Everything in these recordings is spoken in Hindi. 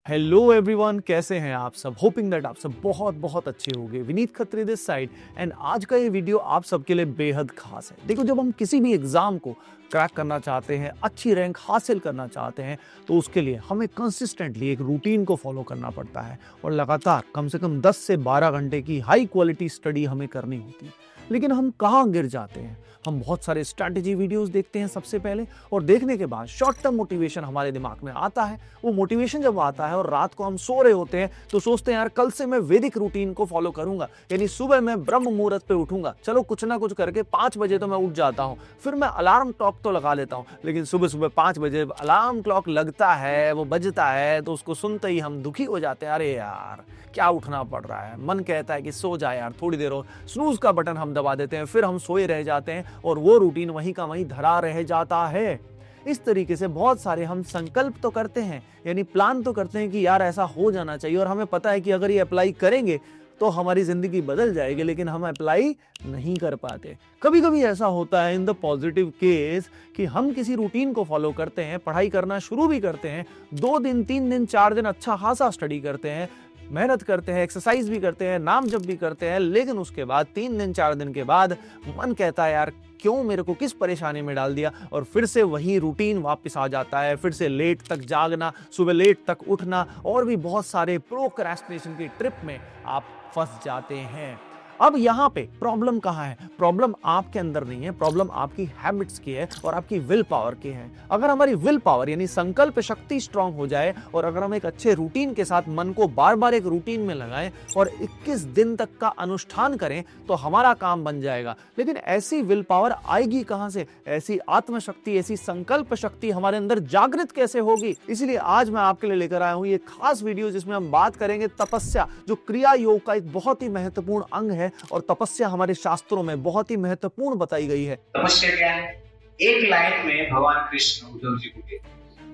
हेलो एवरीवन, कैसे हैं आप सब। होपिंग दैट आप सब बहुत बहुत अच्छे होंगे। Vineet Khatri this side and आज का ये वीडियो आप सबके लिए बेहद खास है। देखो, जब हम किसी भी एग्जाम को क्रैक करना चाहते हैं, अच्छी रैंक हासिल करना चाहते हैं, तो उसके लिए हमें कंसिस्टेंटली एक रूटीन को फॉलो करना पड़ता है और लगातार कम से कम 10 से 12 घंटे की हाई क्वालिटी स्टडी हमें करनी होती है। लेकिन हम कहाँ गिर जाते हैं? हम बहुत सारे स्ट्रैटेजी वीडियोस देखते हैं सबसे पहले, और देखने के बाद शॉर्ट टर्म मोटिवेशन हमारे दिमाग में आता है। वो मोटिवेशन जब आता है और रात को हम सो रहे होते हैं तो सोचते हैं यार कल से मैं वैदिक रूटीन को फॉलो करूंगा, यानी सुबह मैं ब्रह्म मुहूर्त पे उठूंगा। चलो कुछ ना कुछ करके 5 बजे तो मैं उठ जाता हूँ, फिर मैं अलार्म क्लॉक तो लगा लेता हूँ। लेकिन सुबह सुबह 5 बजे अलार्म क्लॉक लगता है, वो बजता है, तो उसको सुनते ही हम दुखी हो जाते हैं। अरे यार क्या उठना पड़ रहा है। मन कहता है कि सो जाए यार थोड़ी देर और, स्नूज का बटन हम दबा देते हैं, फिर हम सोए रह जाते हैं और वो रूटीन वहीं का वहीं धरा रह जाता है। इस तरीके से बहुत सारे हम संकल्प तो करते हैं, यानी प्लान तो करते हैं कि यार ऐसा हो जाना चाहिए, और हमें पता है कि अगर ये अप्लाई करेंगे तो हमारी जिंदगी बदल जाएगी, लेकिन हम अप्लाई नहीं कर पाते। कभी कभी ऐसा होता है इन द पॉजिटिव केस कि हम किसी रूटीन को फॉलो करते हैं, पढ़ाई करना शुरू भी करते हैं, 2 दिन 3 दिन 4 दिन अच्छा खासा स्टडी करते हैं, मेहनत करते हैं, एक्सरसाइज भी करते हैं, नाम जप भी करते हैं, लेकिन उसके बाद 3 दिन 4 दिन के बाद मन कहता है यार क्यों मेरे को किस परेशानी में डाल दिया, और फिर से वही रूटीन वापस आ जाता है। फिर से लेट तक जागना, सुबह लेट तक उठना, और भी बहुत सारे प्रोक्रेस्टिनेशन की ट्रिप में आप फंस जाते हैं। अब यहाँ पे प्रॉब्लम कहाँ है? प्रॉब्लम आपके अंदर नहीं है, प्रॉब्लम आपकी हैबिट्स की है और आपकी विल पावर की है। अगर हमारी विल पावर यानी संकल्प शक्ति स्ट्रांग हो जाए, और अगर हम एक अच्छे रूटीन के साथ मन को बार बार एक रूटीन में लगाएं और 21 दिन तक का अनुष्ठान करें, तो हमारा काम बन जाएगा। लेकिन ऐसी विल पावर आएगी कहाँ से? ऐसी आत्मशक्ति, ऐसी संकल्प शक्ति हमारे अंदर जागृत कैसे होगी? इसलिए आज मैं आपके लिए लेकर आया हूँ ये खास वीडियो, जिसमें हम बात करेंगे तपस्या, जो क्रिया योग का एक बहुत ही महत्वपूर्ण अंग है, और तपस्या हमारे शास्त्रों में बहुत ही महत्वपूर्ण बताई गई है। तपस्या क्या है? एक लाइन में भगवान कृष्ण उद्धव जी बोले,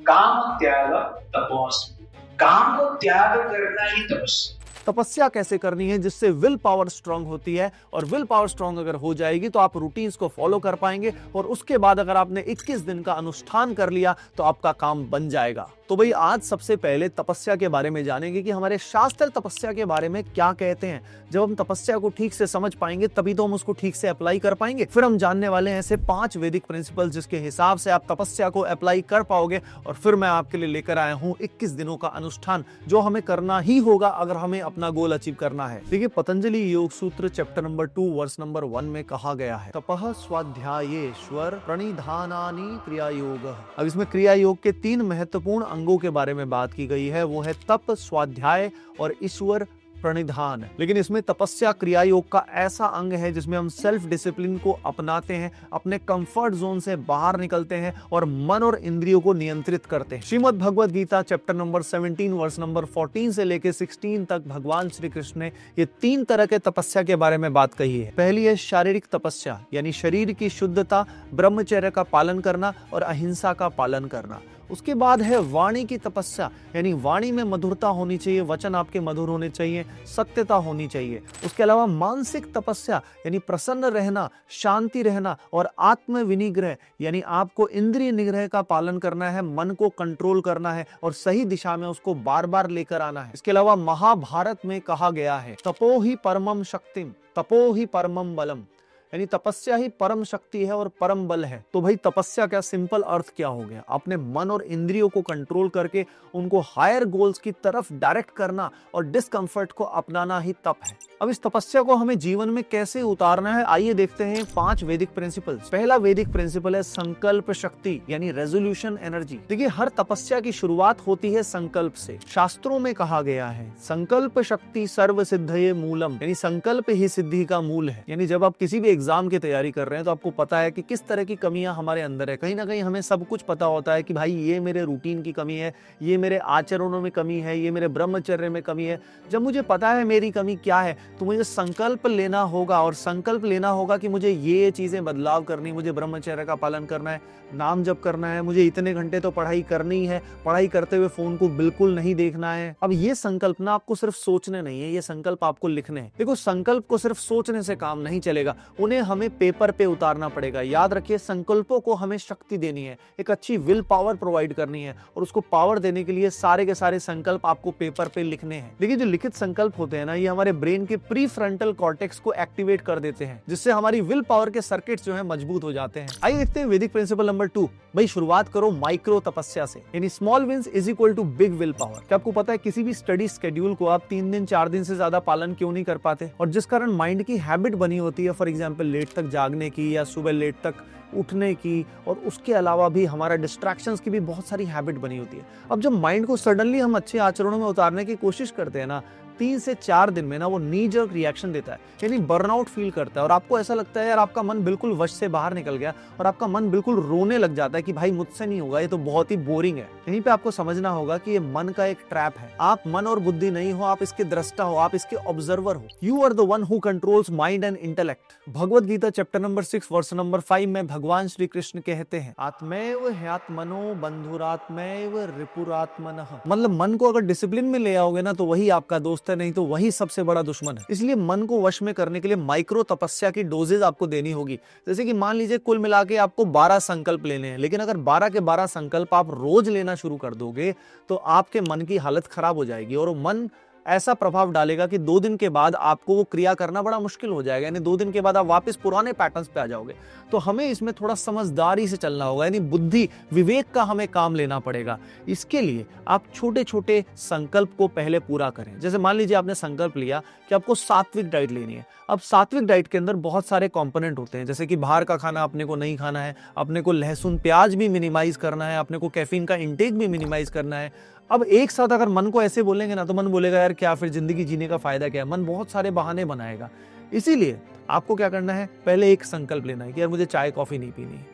काम त्याग तपस्या। काम को त्याग करना ही तपस्या। तपस्या कैसे करनी है जिससे विल पावर स्ट्रांग होती है, और विल पावर स्ट्रांग अगर हो जाएगी तो आप रूटीन्स को फॉलो कर पाएंगे, और उसके बाद अगर आपने 21 दिन का अनुष्ठान कर लिया तो आपका काम बन जाएगा। तो भाई आज सबसे पहले तपस्या के बारे में जानेंगे कि हमारे शास्त्र तपस्या के बारे में क्या कहते हैं। जब हम तपस्या को ठीक से समझ पाएंगे तभी तो हम उसको ठीक से अप्लाई कर पाएंगे। फिर हम जानने वाले हैं ऐसे 5 वैदिक प्रिंसिपल जिसके हिसाब से आप तपस्या को अप्लाई कर पाओगे, और फिर मैं आपके लिए लेकर आया हूँ 21 दिनों का अनुष्ठान, जो हमें करना ही होगा अगर हमें अपना गोल अचीव करना है। देखिए, पतंजलि योग सूत्र चैप्टर नंबर 2 वर्स नंबर 1 में कहा गया है, तपः स्वाध्यायेश्वर प्रणिधानानि क्रिया योग। अब इसमें क्रिया योग के 3 महत्वपूर्ण अंगों के बारे में बात की गई है, वो है तप, स्वाध्याय और ईश्वर प्रणिधान। लेकिन इसमें तपस्या क्रिया योग का ऐसा अंग है जिसमें हम सेल्फ डिसिप्लिन को अपनाते हैं, अपने कंफर्ट जोन से बाहर निकलते हैं और मन और इंद्रियों को नियंत्रित करते हैं। Shrimad Bhagavad Gita chapter number 17 verse number 14 से लेके 16 तक भगवान श्री कृष्ण ने ये 3 तरह के तपस्या के बारे में बात कही है। पहली है शारीरिक तपस्या, यानी शरीर की शुद्धता, ब्रह्मचर्य का पालन करना और अहिंसा का पालन करना। उसके बाद है वाणी की तपस्या, यानी वाणी में मधुरता होनी चाहिए, वचन आपके मधुर होने चाहिए, सत्यता होनी चाहिए। उसके अलावा मानसिक तपस्या, यानी प्रसन्न रहना, शांति रहना और आत्म विनिग्रह, यानी आपको इंद्रिय निग्रह का पालन करना है, मन को कंट्रोल करना है और सही दिशा में उसको बार बार लेकर आना है। इसके अलावा महाभारत में कहा गया है, तपो ही परमम शक्तिम तपो ही परमम बलम, यानी तपस्या ही परम शक्ति है और परम बल है। तो भाई तपस्या का सिंपल अर्थ क्या हो गया? अपने मन और इंद्रियों को कंट्रोल करके उनको हायर गोल्स की तरफ डायरेक्ट करना और डिस्कंफर्ट को अपनाना ही तप है। अब इस तपस्या को हमें जीवन में कैसे उतारना है, आइए देखते हैं 5 वैदिक प्रिंसिपल्स। पहला वैदिक प्रिंसिपल है संकल्प शक्ति, यानी रेजोल्यूशन एनर्जी। देखिए, हर तपस्या की शुरुआत होती है संकल्प से। शास्त्रों में कहा गया है, संकल्प शक्ति सर्व सिद्धये मूलम, यानी संकल्प ही सिद्धि का मूल है। यानी जब आप किसी भी एग्जाम की तैयारी कर रहे हैं तो आपको पता है कि किस तरह की कमियां हमारे अंदर है। कहीं ना कहीं हमें सब कुछ पता होता है कि भाई ये मेरे रूटीन की कमी है, ये मेरे आचरणों में कमी है, ये मेरे ब्रह्मचर्य में कमी है। जब मुझे पता है मेरी कमी क्या है, तो मुझे संकल्प लेना होगा, और संकल्प लेना होगा कि मुझे ये चीजें बदलाव करनी, मुझे ब्रह्मचर्य का पालन करना है, नाम जप करना है, मुझे इतने घंटे तो पढ़ाई करनी है, पढ़ाई करते हुए फोन को बिल्कुल नहीं देखना है। अब ये संकल्प ना आपको सिर्फ सोचने नहीं है, ये संकल्प आपको लिखने हैं। देखो, संकल्प को सिर्फ सोचने से काम नहीं चलेगा, उन्हें उन्हें हमें पेपर पे उतारना पड़ेगा। याद रखिए, संकल्पों को हमें शक्ति देनी है, एक अच्छी विल पावर प्रोवाइड करनी है, और उसको पावर देने के लिए सारे के सारे संकल्प आपको पेपर पे लिखने हैं। लेकिन जो लिखित संकल्प होते हैं ना, ये हमारे ब्रेन के प्री फ्रंटल कॉर्टेक्स को एक्टिवेट कर देते हैं, जिससे हमारी विल पावर के सर्किट्स जो है मजबूत हो जाते हैं। आइए देखते हैं वैदिक प्रिंसिपल नंबर 2। भाई शुरुआत करो माइक्रो तपस्या से, यानी small wins is equal to big will power. क्या आपको पता है किसी भी स्टडी स्केड्यूल को आप 3 दिन 4 दिन से ज्यादा पालन क्यों नहीं कर पाते? और जिस कारण माइंड की हैबिट बनी होती है, फॉर एग्जांपल लेट तक जागने की या सुबह लेट तक उठने की, और उसके अलावा भी हमारा डिस्ट्रैक्शंस की भी बहुत सारी हैबिट बनी होती है। अब जब माइंड को सडनली हम अच्छे आचरणों में उतारने की कोशिश करते हैं ना, 3 से 4 दिन में ना वो नी जर्क रिएक्शन देता है, यानी बर्नआउट फील करता है, और आपको ऐसा लगता है यार आपका मन बिल्कुल वश से बाहर निकल गया, और आपका मन बिल्कुल रोने लग जाता है कि भाई मुझसे नहीं होगा, ये तो बहुत ही बोरिंग है। यहीं पे आपको समझना होगा कि ये मन का एक ट्रैप है। आप मन और बुद्धि नहीं हो, आप इसके दृष्टा हो, आप इसके ऑब्जर्वर हो। You are the one who controls mind and intellect. Bhagavad Gita chapter number 6 verse number 5 में भगवान श्री कृष्ण कहते हैं, आत्मैव ह्यात्मनो बंधुरात्मैव रिपुरात्मनः। मतलब मन को अगर डिसिप्लिन में ले आओगे ना, तो वही आपका दोस्त है, नहीं तो वही सबसे बड़ा दुश्मन है। इसलिए मन को वश में करने के लिए माइक्रो तपस्या की डोजेज आपको देनी होगी। जैसे कि मान लीजिए कुल मिला के आपको 12 संकल्प लेने हैं, लेकिन अगर 12 के 12 संकल्प आप रोज लेना शुरू कर दोगे तो आपके मन की हालत खराब हो जाएगी, और मन ऐसा प्रभाव डालेगा कि 2 दिन के बाद आपको वो क्रिया करना बड़ा मुश्किल हो जाएगा, यानी 2 दिन के बाद आप वापस पुराने पैटर्न्स पे आ जाओगे। तो हमें इसमें थोड़ा समझदारी से चलना होगा, यानी बुद्धि विवेक का हमें काम लेना पड़ेगा। इसके लिए आप छोटे छोटे संकल्प को पहले पूरा करें। जैसे मान लीजिए आपने संकल्प लिया कि आपको सात्विक डाइट लेनी है। अब सात्विक डाइट के अंदर बहुत सारे कंपोनेंट होते हैं, जैसे कि बाहर का खाना अपने को नहीं खाना है, अपने को लहसुन प्याज भी मिनिमाइज करना है, अपने को कैफीन का इंटेक भी मिनिमाइज करना है। अब एक साथ अगर मन को ऐसे बोलेंगे ना, तो मन बोलेगा यार क्या फिर जिंदगी जीने का फायदा क्या है, मन बहुत सारे बहाने बनाएगा। इसीलिए आपको क्या करना है, पहले एक संकल्प लेना है कि यार मुझे चाय कॉफी नहीं पीनी है।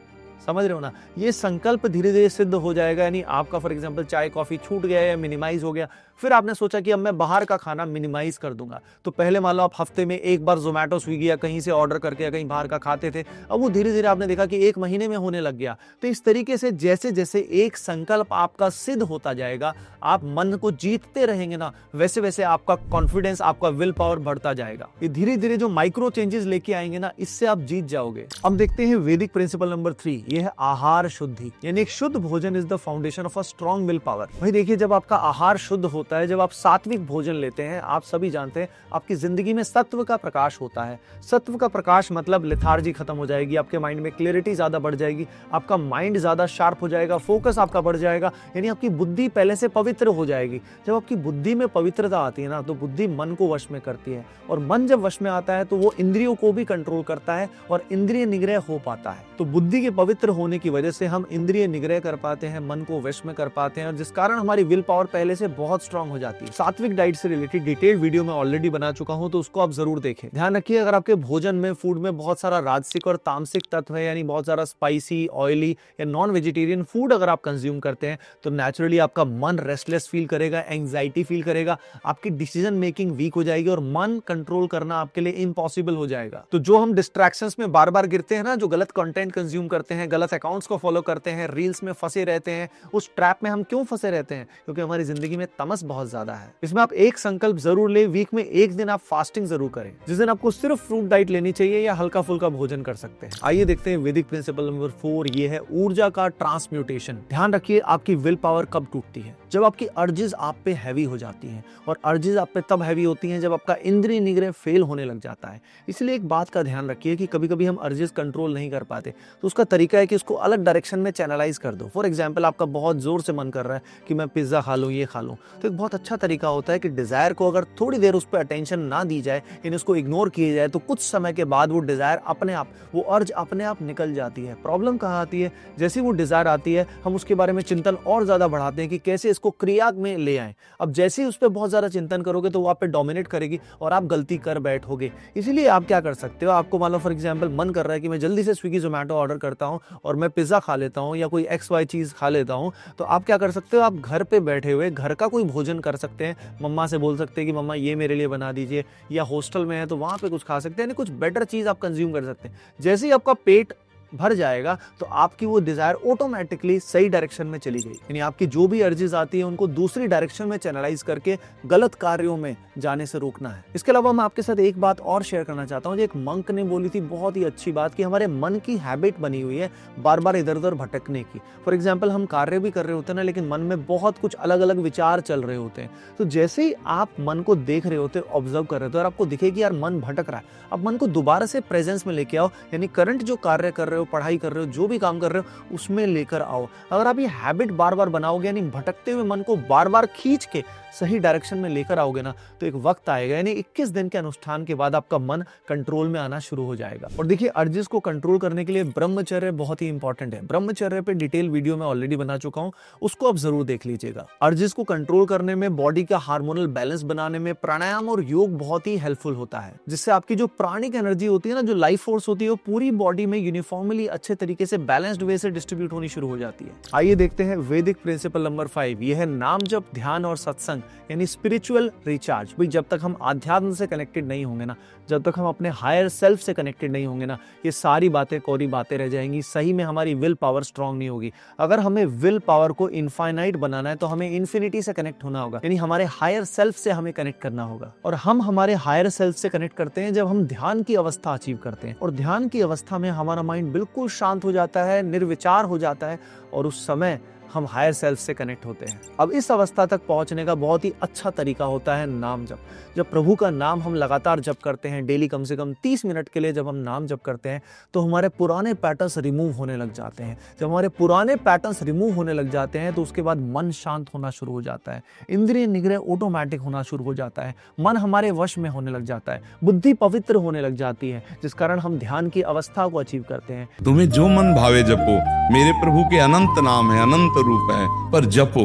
समझ रहे हो ना? ये संकल्प धीरे धीरे सिद्ध हो जाएगा, यानी आपका फॉर एग्जांपल चाय कॉफी छूट गया या मिनिमाइज हो गया। फिर आपने सोचा कि अब मैं बाहर का खाना मिनिमाइज कर दूंगा, तो पहले मान लो आप हफ्ते में एक बार जोमेटो स्विगी या कहीं से ऑर्डर करके या कहीं बाहर का खाते थे, अब वो धीरे धीरे आपने देखा कि 1 महीने में होने लग गया। तो इस तरीके से जैसे जैसे एक संकल्प आपका सिद्ध होता जाएगा, आप मन को जीतते रहेंगे ना, वैसे वैसे आपका कॉन्फिडेंस, आपका विल पावर बढ़ता जाएगा। ये धीरे धीरे जो माइक्रो चेंजेस लेके आएंगे ना, इससे आप जीत जाओगे। अब देखते हैं वैदिक प्रिंसिपल नंबर 3, ये है आहार शुद्धि, यानी एक शुद्ध भोजन is the foundation of a strong will power. भाई देखिए, जब आपका आहार शुद्ध होता है, जब आप सात्विक भोजन लेते हैं, आप सभी जानते हैं आपकी जिंदगी में सत्व का प्रकाश होता है। सत्व का प्रकाश मतलब लेथार्जी खत्म हो जाएगी, आपके माइंड में क्लैरिटी ज्यादा बढ़ जाएगी, आपका माइंड ज्यादा शार्प हो जाएगा, फोकस आपका बढ़ जाएगा, यानी आपकी बुद्धि पहले से पवित्र हो जाएगी। जब आपकी बुद्धि में पवित्रता आती है ना, तो बुद्धि मन को वश में करती है, और मन जब वश में आता है तो वो इंद्रियों को भी कंट्रोल करता है और इंद्रिय निग्रह हो पाता है। तो बुद्धि के पवित्र होने की वजह से हम इंद्रिय निग्रह कर पाते हैं, मन को वश में कर पाते हैं, और जिस कारण हमारी विल पावर पहले से बहुत स्ट्रांग हो जाती है। सात्विक डाइट से रिलेटेड डिटेल्ड वीडियो मैं ऑलरेडी बना चुका हूं, तो उसको आप जरूर देखें। ध्यान रखिए, अगर आपके भोजन में, फूड में बहुत सारा राजसिक और तामसिक तत्व है, यानी बहुत सारा स्पाइसी, ऑयली या नॉन वेजिटेरियन फूड अगर आप कंज्यूम करते हैं, तो नेचुरली आपका मन रेस्टलेस फील करेगा, एंग्जाइटी फील करेगा, आपकी डिसीजन मेकिंग वीक हो जाएगी, और मन कंट्रोल करना आपके लिए इम्पॉसिबल हो जाएगा। तो जो हम डिस्ट्रैक्शंस में बार बार गिरते हैं ना, जो गलत कंटेंट कंज्यूम करते हैं, गलत अकाउंट्स को फॉलो करते हैं, रील्स में फंसे रहते हैं, उस ट्रैप में हम क्यों फंसे रहते हैं? क्योंकि हमारी जिंदगी में तमस बहुत ज्यादा है। इसमें आप एक संकल्प जरूर ले, वीक में 1 दिन आप फास्टिंग जरूर करें, जिस दिन आपको सिर्फ फ्रूट डाइट लेनी चाहिए या हल्का फुल्का भोजन कर सकते हैं। आइए देखते हैं वैदिक प्रिंसिपल नंबर 4, ये है ऊर्जा का ट्रांसम्यूटेशन। ध्यान रखिए, आपकी विल पावर कब टूटती है? जब आपकी अर्जेस आप पे हैवी हो जाती हैं, और अर्जेस आप पे तब हैवी होती हैं जब आपका इंद्रिय निग्रह फेल होने लग जाता है। इसलिए एक बात का ध्यान रखिए कि कभी कभी हम अर्जेस कंट्रोल नहीं कर पाते, तो उसका तरीका है कि उसको अलग डायरेक्शन में चैनलाइज कर दो। फॉर एग्जाम्पल, आपका बहुत जोर से मन कर रहा है कि मैं पिज्जा खा लूं, ये खा लूं, तो एक बहुत अच्छा तरीका होता है कि डिजायर को अगर थोड़ी देर उस पर अटेंशन ना दी जाए, यानी उसको इग्नोर किया जाए, तो कुछ समय के बाद वो डिजायर अपने आप, वो अर्ज अपने आप निकल जाती है। प्रॉब्लम कहाँ आती है? जैसे वो डिजायर आती है, हम उसके बारे में चिंतन और ज्यादा बढ़ाते हैं कि कैसे इसको क्रिया में ले आए। अब जैसे ही उस पर बहुत ज्यादा चिंतन करोगे, तो वो आप पे डोमिनेट करेगी और आप गलती कर बैठोगे। इसीलिए आप क्या कर सकते हो, आपको मान लो फॉर एग्जाम्पल मन कर रहा है कि मैं जल्दी से स्विगी जोमेटो ऑर्डर करता हूँ और मैं पिज्जा खा लेता हूँ या कोई XY चीज खा लेता हूँ, तो आप क्या कर सकते हो, आप घर पे बैठे हुए घर का कोई भोजन कर सकते हैं। मम्मा से बोल सकते हैं कि मम्मा ये मेरे लिए बना दीजिए, या हॉस्टल में है तो वहां पे कुछ खा सकते हैं, कुछ बेटर चीज आप कंज्यूम कर सकते हैं। जैसे ही आपका पेट भर जाएगा तो आपकी वो डिजायर ऑटोमेटिकली सही डायरेक्शन में चली गई। यानी आपकी जो भी अर्जीज आती है उनको दूसरी डायरेक्शन में चैनलाइज करके गलत कार्यों में जाने से रोकना है। इसके अलावा मैं आपके साथ एक बात और शेयर करना चाहता हूँ, जो एक मंक ने बोली थी, बहुत ही अच्छी बात, कि हमारे मन की हैबिट बनी हुई है बार बार इधर उधर भटकने की। फॉर एग्जाम्पल, हम कार्य भी कर रहे होते हैं ना, लेकिन मन में बहुत कुछ अलग अलग विचार चल रहे होते हैं। तो जैसे ही आप मन को देख रहे होते, ऑब्जर्व कर रहे होते और आपको दिखे कि यार मन भटक रहा है, आप मन को दोबारा से प्रेजेंस में लेके आओ। यानी करंट जो कार्य कर रहे हो, पढ़ाई कर रहे हो, जो भी काम कर रहे हो, उसमें लेकर आओ। अगर आप ये हैबिट बार बार बनाओगे, यानी भटकते हुए मन को बार बार खींच के सही डायरेक्शन में लेकर आओगे ना, तो एक वक्त आएगा, यानी 21 दिन के अनुष्ठान के बाद आपका मन कंट्रोल में आना शुरू हो जाएगा। और देखिए, अर्जिस को कंट्रोल करने के लिए ब्रह्मचर्य बहुत ही इंपॉर्टेंट है। ब्रह्मचर्य पे डिटेल वीडियो मैं ऑलरेडी बना चुका हूं, उसको आप जरूर देख लीजिएगा। अर्जिस को कंट्रोल करने में, बॉडी का हार्मोनल बैलेंस बनाने में प्राणायाम और योग बहुत ही हेल्पफुल होता है, जिससे आपकी जो प्राणिक एनर्जी होती है ना, जो लाइफ फोर्स होती है, वो पूरी बॉडी में यूनिफॉर्मली अच्छे तरीके से बैलेंस्ड वे से डिस्ट्रीब्यूट होनी शुरू हो जाती है। आइए देखते हैं वैदिक प्रिंसिपल नंबर 5। यह है नाम जप, ध्यान और सत्संग, यानी स्पिरिचुअल रिचार्ज। भाई, जब तक हम आध्यात्म से कनेक्टेड नहीं होंगे ना, जब तक हम अपने हायर सेल्फ से कनेक्टेड नहीं होंगे ना, ये सारी बातें कोरी बातें रह जाएंगी। सही में हमारी विल पावर स्ट्रांग नहीं होगी। अगर हमें विल पावर को इनफाइनाइट बनाना है तो हमें इन्फिनिटी से कनेक्ट होना होगा, यानी हमारे हायर सेल्फ से हमें कनेक्ट करना होगा। और हम हमारे हायर सेल्फ से कनेक्ट करते हैं जब हम ध्यान की अवस्था अचीव करते हैं। और ध्यान की अवस्था में हमारा माइंड बिल्कुल शांत हो जाता है, निर्विचार हो जाता है, और उस समय हम हायर सेल्फ से कनेक्ट होते हैं। अब इस अवस्था तक पहुंचने का बहुत ही अच्छा तरीका होता है नाम जप। जब प्रभु का नाम हम लगातार जप करते हैं, डेली कम से कम 30 मिनट के लिए जब हम नाम जप करते हैं, तो हमारे पुराने पैटर्न्स रिमूव होने लग जाते हैं। जब हमारे पुराने पैटर्न्स रिमूव होने लग जाते हैं तो उसके बाद मन शांत होना शुरू हो जाता है, इंद्रिय निग्रह ऑटोमेटिक होना शुरू हो जाता है, मन हमारे वश में होने लग जाता है, बुद्धि पवित्र होने लग जाती है, जिस कारण हम ध्यान की अवस्था को अचीव करते हैं। तुम्हें जो मन भावे जपो, मेरे प्रभु के अनंत नाम है, अनंत रूप है, पर जपो।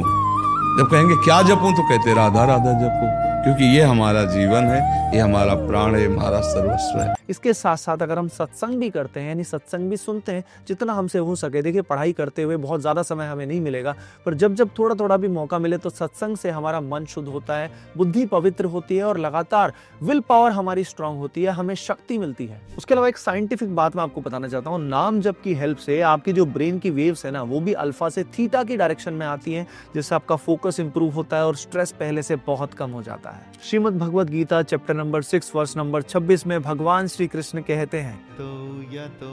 जब कहेंगे क्या जपो, तो कहते राधा राधा जपो, क्योंकि ये हमारा जीवन है, ये हमारा प्राण है, हमारा सर्वस्व है। इसके साथ साथ अगर हम सत्संग भी करते हैं, यानी सत्संग भी सुनते हैं जितना हमसे हो सके। देखिए, पढ़ाई करते हुए बहुत ज़्यादा समय हमें नहीं मिलेगा, पर जब जब थोड़ा थोड़ा भी मौका मिले तो सत्संग से हमारा मन शुद्ध होता है, बुद्धि पवित्र होती है और लगातार विल पावर हमारी स्ट्रांग होती है, हमें शक्ति मिलती है। उसके अलावा एक साइंटिफिक बात मैं आपको बताना चाहता हूँ। नाम जप की हेल्प से आपकी जो ब्रेन की वेव्स है ना, वो भी अल्फा से थीटा की डायरेक्शन में आती है, जिससे आपका फोकस इंप्रूव होता है और स्ट्रेस पहले से बहुत कम हो जाता है। Shrimad Bhagavad Gita chapter number 6 verse number 26 में भगवान श्री कृष्ण कहते हैं, तो यतो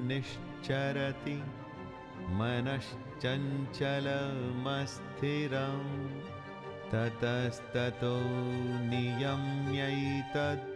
निश्चरति मनश्चञ्चलमस्थिरं ततस्ततो नियम्यैतद्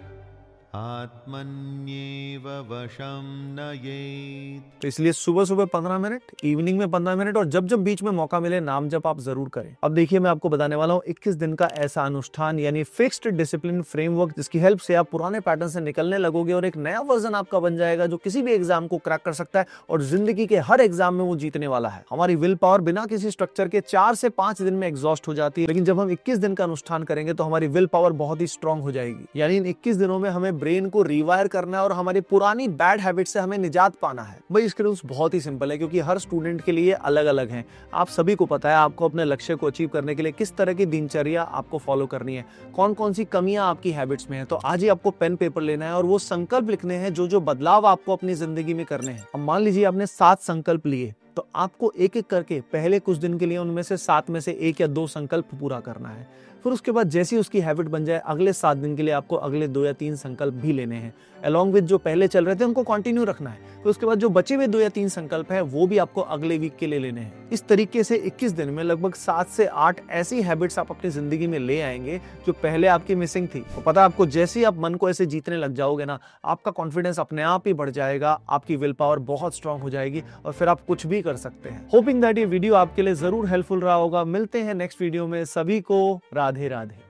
आत्मन्येव वशं नयेत्। तो इसलिए सुबह सुबह 15 मिनट, इवनिंग में 15 मिनट, और जब जब बीच में मौका मिले नाम जप आप जरूर करें। अब देखिए, मैं आपको बताने वाला हूँ 21 दिन का ऐसा अनुष्ठान, यानी फिक्स्ड डिसिप्लिन फ्रेमवर्क, जिसकी हेल्प से आप पुराने पैटर्न से निकलने लगोगे और एक नया वर्जन आपका बन जाएगा, जो किसी भी एग्जाम को क्रैक कर सकता है और जिंदगी के हर एग्जाम में वो जीतने वाला है। हमारी विल पावर बिना किसी स्ट्रक्चर के 4 से 5 दिन में एग्जॉस्ट हो जाती है, लेकिन जब हम 21 दिन का अनुष्ठान करेंगे तो हमारी विल पावर बहुत ही स्ट्रांग हो जाएगी। यानी इन 21 दिनों में हमें ब्रेन को रिवायर करना है और हमारी पुरानी बैड हैबिट से हमें निजात पाना है। भाई, इसके रूल्स बहुत ही सिंपल है, क्योंकि हर स्टूडेंट के लिए अलग अलग हैं। आप सभी को पता है आपको अपने लक्ष्य को अचीव करने के लिए किस तरह की दिनचर्या आपको फॉलो करनी है, कौन कौन सी कमियां आपकी हैबिट्स में है। तो आज ही आपको पेन पेपर लेना है और वो संकल्प लिखने हैं जो जो बदलाव आपको अपनी जिंदगी में करने हैं। अब मान लीजिए आपने 7 संकल्प लिए, तो आपको एक एक करके पहले कुछ दिन के लिए उनमें से 7 में से 1 या 2 संकल्प पूरा करना है। फिर उसके बाद जैसी उसकी हैबिट बन जाए, अगले 7 दिन के लिए आपको अगले 2 या 3 संकल्प भी लेने हैं, अलॉन्ग विद जो पहले चल रहे थे उनको कंटिन्यू रखना है। फिर उसके बाद जो बचे हुए 2 या 3 संकल्प है वो भी आपको अगले वीक के लिए लेने हैं। इस तरीके से 21 दिन में लगभग 7 से 8 ऐसी हैबिट्स आप अपनी जिंदगी में ले आएंगे जो पहले आपकी मिसिंग थी। तो पता है आपको, जैसे ही आप मन को ऐसे जीतने लग जाओगे ना, आपका कॉन्फिडेंस अपने आप ही बढ़ जाएगा, आपकी विल पावर बहुत स्ट्रांग हो जाएगी और फिर आप कुछ भी कर सकते हैं। होपिंग दैट ये वीडियो आपके लिए जरूर हेल्पफुल रहा होगा। मिलते हैं नेक्स्ट वीडियो में। सभी को राधे राधे।